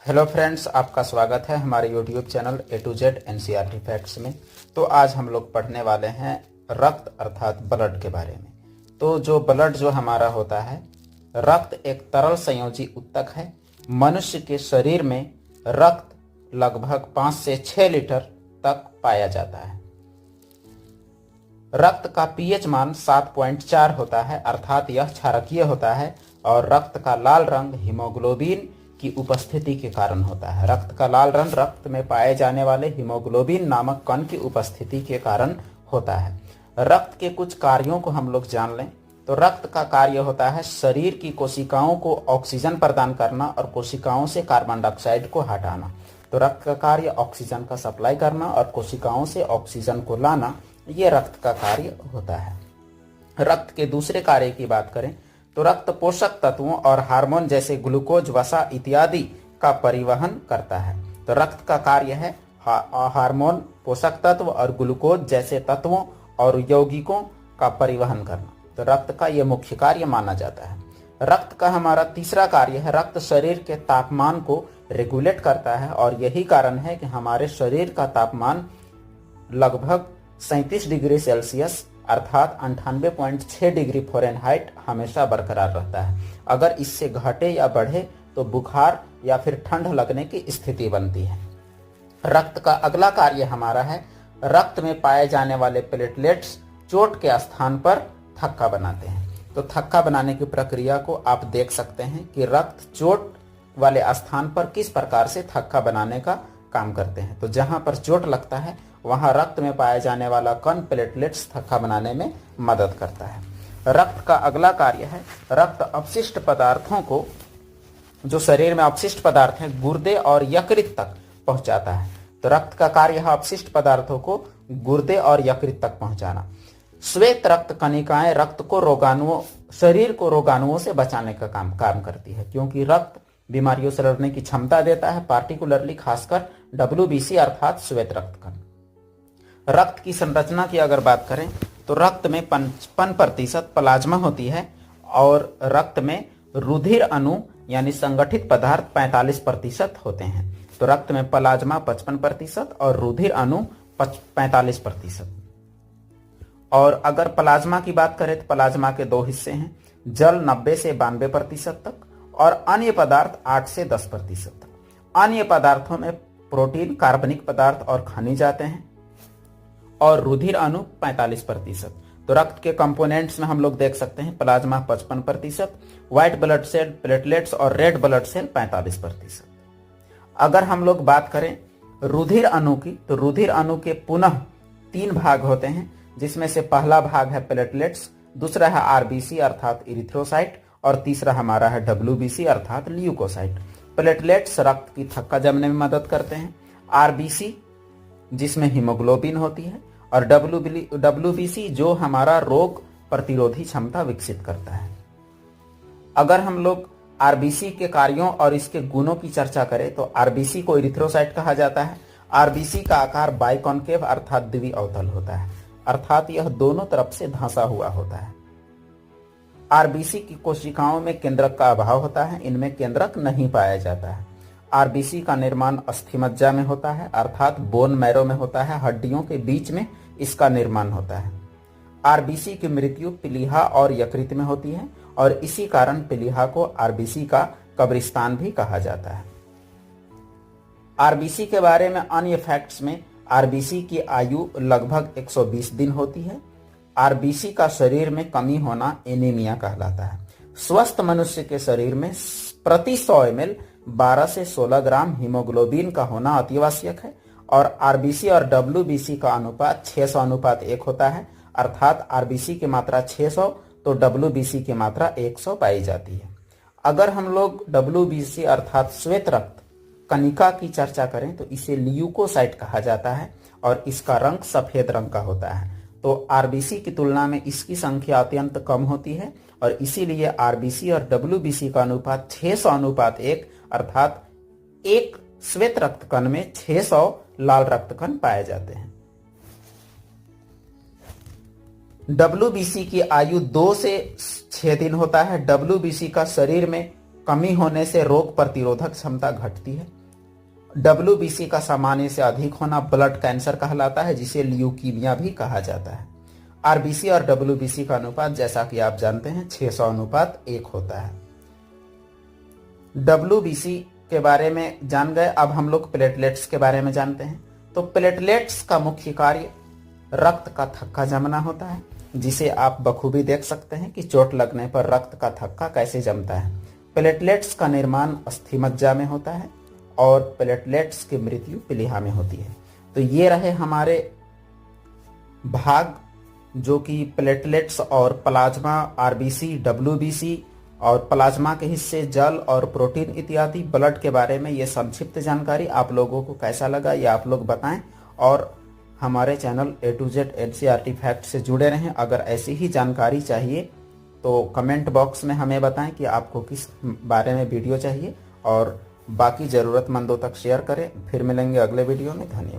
Hello friends, आपका स्वागत है हमारे YouTube channel A to Z NCERT facts में। तो आज हम लोग पढ़ने वाले हैं रक्त अर्थात ब्लड के बारे में। तो जो ब्लड जो हमारा होता है, रक्त एक तरल संयोजी ऊतक है। मनुष्य के शरीर में रक्त लगभग 5 से 6 लीटर तक पाया जाता है। रक्त का पीएच मान 7.4 होता है, अर्थात यह क्षारकीय होता है। और रक्त का लाल रंग हीमोग्लोबिन की उपस्थिति के कारण होता है। रक्त का लाल रंग रक्त में पाए जाने वाले हीमोग्लोबिन नामक कण की उपस्थिति के कारण होता है। रक्त के कुछ कार्यों को हम लोग जान लें तो रक्त का कार्य होता है शरीर की कोशिकाओं को ऑक्सीजन प्रदान करना और कोशिकाओं से कार्बन डाइऑक्साइड को हटाना। तो रक्त का कार्य ऑक्सीजन का सप्लाई करना और कोशिकाओं से ऑक्सीजन को लाना, ये रक्त का कार्य होता है। रक्त के दूसरे कार्य की बात करें तो रक्त पोषक तत्वों और हार्मोन जैसे ग्लूकोज, वसा इत्यादि का परिवहन करता है। तो रक्त का कार्य है हार्मोन, पोषक तत्व और ग्लूकोज जैसे तत्वों और यौगिकों का परिवहन करना। तो रक्त का यह मुख्य कार्य माना जाता है। रक्त का हमारा तीसरा कार्य है, रक्त शरीर के तापमान को रेगुलेट करता है। और यही कारण है कि हमारे शरीर का तापमान लगभग 37 डिग्री सेल्सियस अर्थात 98.6 डिग्री फ़ारेनहाइट हमेशा बरकरार रहता है। अगर इससे घटे या बढ़े तो बुखार या फिर ठंड लगने की स्थिति बनती है। रक्त का अगला कार्य हमारा है, रक्त में पाए जाने वाले प्लेटलेट्स चोट के स्थान पर थक्का बनाते हैं। तो थक्का बनाने की प्रक्रिया को आप देख सकते हैं कि रक्त चोट वाले स्थान पर किस प्रकार से थक्का बनाने का काम करते हैं। तो जहां पर चोट लगता है वहां रक्त में पाए जाने वाला कण प्लेटलेट्स थक्का बनाने में मदद करता है। रक्त का अगला कार्य है, रक्त अपशिष्ट पदार्थों को, जो शरीर में अपशिष्ट पदार्थ हैं, गुर्दे और यकृत तक पहुंचाता है। तो रक्त का कार्य है अपशिष्ट पदार्थों को गुर्दे और यकृत तक पहुंचाना। श्वेत रक्त कणिकाएं रक्त को रोगाणुओं, शरीर को रोगाणुओं से बचाने का काम करती है, क्योंकि रक्त बीमारियों से लड़ने की क्षमता देता है, पार्टिकुलरली खासकर WBC अर्थात श्वेत रक्त कण। रक्त की संरचना की अगर बात करें तो रक्त में 55% प्लाज्मा होती है और रक्त में रुधिर अणु यानी संगठित पदार्थ 45% होते हैं। तो रक्त में प्लाज्मा 55% और रुधिर अणु 45%। और अगर प्लाज्मा की बात करें तो प्लाज्मा के 2 हिस्से हैं, जल 90 से 92% तक और अन्य पदार्थ 8 से 10% तक। अन्य पदार्थों में प्रोटीन, कार्बनिक पदार्थ और खनिज आते हैं और रुधिर अणु 45%। तो रक्त के कंपोनेंट्स में हम लोग देख सकते हैं, plasma 55%, white blood cell, platelets और रेड ब्लड सेल 45%। अगर हम लोग बात करें रुधिर अणु की तो रुधिर अणु के पुनः 3 भाग होते हैं, जिसमें से पहला भाग है प्लेटलेट्स, दूसरा है RBC अर्थात इरिथ्रोसाइट और तीसरा हमारा है WBC अर्थात ल्यूकोसाइट। प्लेटलेट्स रक्त की थक्का जमने में मदद करते हैं, RBC जिसमें हीमोग्लोबिन होती है और WBC जो हमारा रोग प्रतिरोधी क्षमता विकसित करता है। अगर हम लोग RBC के कार्यों और इसके गुणों की चर्चा करें तो RBC को इरिथ्रोसाइट कहा जाता है। RBC का आकार बाइकॉन्केव अर्थात द्विअवतल होता है, अर्थात यह दोनों तरफ से धंसा हुआ होता है। RBC की कोशिकाओं में केंद्रक का अभाव होता है, इनमें केंद्रक नहीं पाया जाता है। RBC का निर्माण अस्थिमज्जा में होता है, अर्थात बोन मैरो में होता है, हड्डियों के बीच में इसका निर्माण होता है। RBC की मृत्यु प्लीहा और यकृत में होती है और इसी कारण प्लीहा को RBC का कब्रिस्तान भी कहा जाता है। RBC के बारे में अन्य फैक्ट्स में RBC की आयु लगभग 120 दिन होती है। RBC का शरीर में कमी होना एनीमिया कहलाता है। स्वस्थ मनुष्य के शरीर में प्रति 100 ml 12 से 16 ग्राम हीमोग्लोबिन का होना अति आवश्यक है और RBC और WBC का अनुपात 600:1 होता है, अर्थात RBC की मात्रा 600 तो WBC की मात्रा 100 पाई जाती है। अगर हम लोग WBC अर्थात श्वेत रक्त कणिका की चर्चा करें तो इसे ल्यूकोसाइट कहा जाता है और इसका रंग सफेद रंग का होता है। तो RBC की तुलना में इसकी संख्या अत्यंत कम होती है और इसीलिए RBC और WBC का अनुपात 600:1 अर्थात एक श्वेत रक्त कण में 600 लाल रक्त कण पाए जाते हैं। WBC की आयु 2 से 6 दिन होता है। WBC का शरीर में कमी होने से रोग प्रतिरोधक क्षमता घटती है। WBC का सामान्य से अधिक होना ब्लड कैंसर कहलाता है, जिसे ल्यूकीमिया भी कहा जाता है। RBC और WBC का अनुपात जैसा कि आप जानते हैं 600:1 होता है। WBC के बारे में जान गए, अब हम लोग प्लेटलेट्स के बारे में जानते हैं। तो प्लेटलेट्स का मुख्य कार्य रक्त का थक्का जमना होता है, जिसे आप बखूबी देख सकते हैं कि चोट लगने पर रक्त का थक्का कैसे जमता है। प्लेटलेट्स का निर्माण अस्थिमज्जा में होता है और प्लेटलेट्स की मृत्यु प्लीहा में होती है। तो ये रहे हमारे भाग, जो कि प्लेटलेट्स और प्लाज्मा, RBC, WBC और प्लाज्मा के हिस्से जल और प्रोटीन इत्यादि, ब्लड के बारे में ये संक्षिप्त जानकारी आप लोगों को कैसा लगा ये आप लोग बताएं, और हमारे channel A to Z NCERT fact से जुड़े रहें। अगर ऐसी ही जानकारी चाहिए तो कमेंट बॉक्स में हमें बताएं कि आपको किस बारे में वीडियो चाहिए, और बाकी ज़रूरतमंदों तक शेयर करें। फिर मिलेंगे अगले वीडियो में। धन्यवाद।